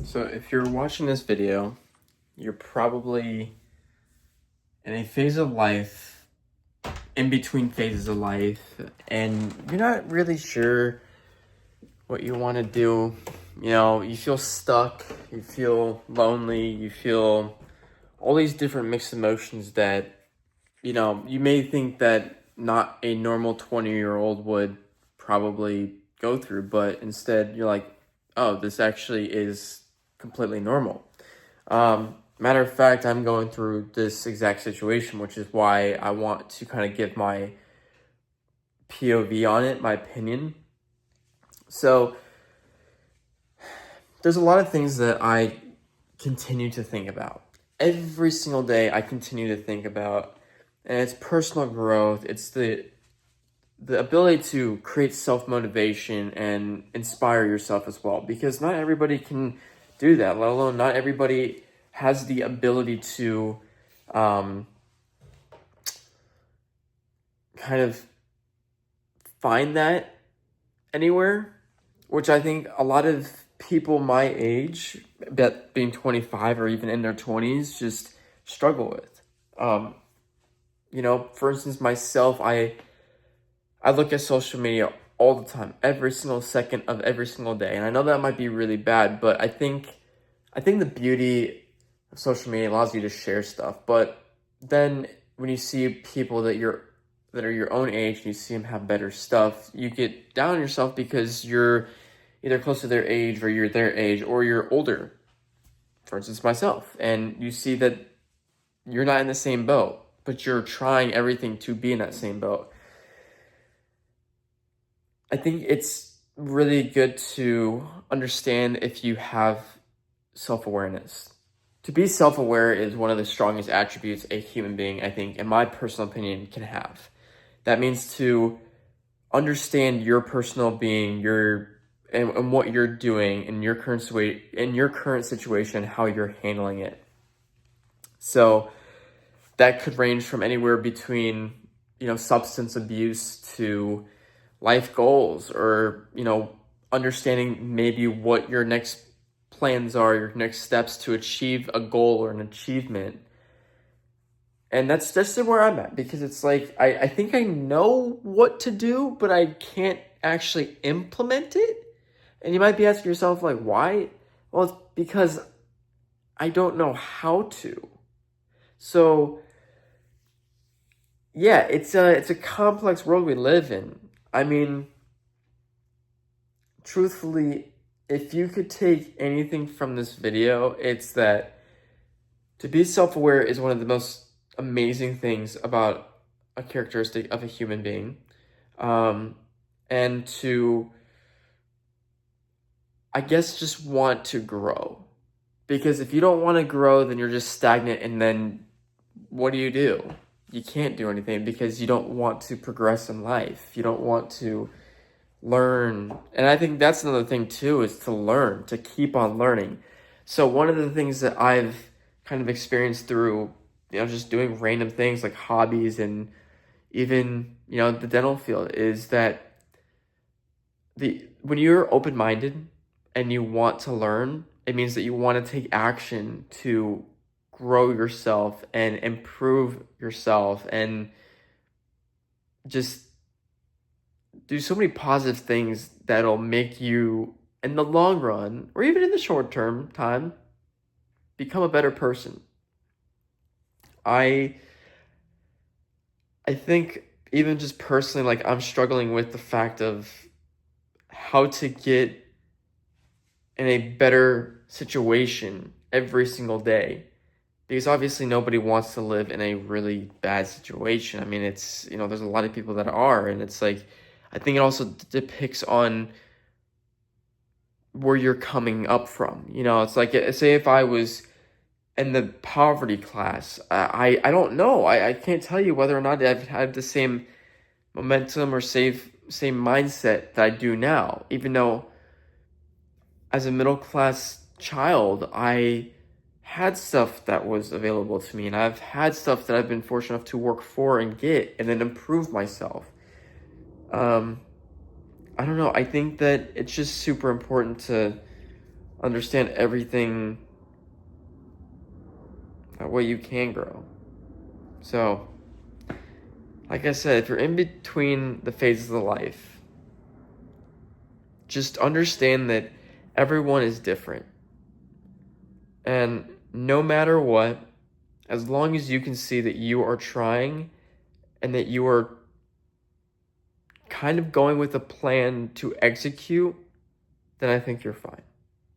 So if you're watching this video, you're probably in a phase of life, in between phases of life, and you're not really sure what you want to do. You feel stuck, you feel lonely, you feel all these different mixed emotions that, you may think that not a normal 20-year-old would probably go through, but instead you're like, oh, this actually is completely normal. Matter of fact, I'm going through this exact situation, which is why I want to kind of give my POV on it, my opinion. So, there's a lot of things that I continue to think about. Every single day, I continue to think about, and it's personal growth. It's the ability to create self-motivation and inspire yourself as well, because not everybody can do that, let alone not everybody has the ability to kind of find that anywhere, which I think a lot of people my age, that being 25 or even in their 20s, just struggle with. For instance, myself, I look at social media all the time, every single second of every single day. And I know that might be really bad, but I think the beauty of social media allows you to share stuff. But then when you see people that are your own age and you see them have better stuff, you get down on yourself because you're either close to their age or you're their age or you're older. For instance, myself. And you see that you're not in the same boat, but you're trying everything to be in that same boat. I think it's really good to understand if you have self-awareness. To be self-aware is one of the strongest attributes a human being, I think, in my personal opinion, can have. That means to understand your personal being, and what you're doing in your current situation, how you're handling it. So that could range from anywhere between, substance abuse to life goals, or, understanding maybe what your next plans are, your next steps to achieve a goal or an achievement. And that's just where I'm at, because it's like, I think I know what to do, but I can't actually implement it. And you might be asking yourself, like, why? Well, it's because I don't know how to. So, yeah, it's a complex world we live in. I mean, truthfully, if you could take anything from this video, it's that to be self-aware is one of the most amazing things about a characteristic of a human being. And to, I guess, just want to grow. Because if you don't want to grow, then you're just stagnant, and then what do? You can't do anything because you don't want to progress in life. You don't want to learn. And I think that's another thing too, is to learn, to keep on learning. So one of the things that I've kind of experienced through, just doing random things like hobbies and even, the dental field, is that when you're open-minded and you want to learn, it means that you want to take action to grow yourself and improve yourself and just do so many positive things that'll make you, in the long run, or even in the short term time, become a better person. I think even just personally, like, I'm struggling with the fact of how to get in a better situation every single day. Because obviously nobody wants to live in a really bad situation. I mean, it's, there's a lot of people that are, and it's like, I think it also depicts on where you're coming up from. It's like, say if I was in the poverty class, I don't know. I can't tell you whether or not I've had the same momentum or same mindset that I do now. Even though as a middle class child, I had stuff that was available to me, and I've had stuff that I've been fortunate enough to work for and get and then improve myself. I don't know. I think that it's just super important to understand everything that way you can grow. So, like I said, if you're in between the phases of life, just understand that everyone is different. And no matter what, as long as you can see that you are trying and that you are kind of going with a plan to execute, then I think you're fine.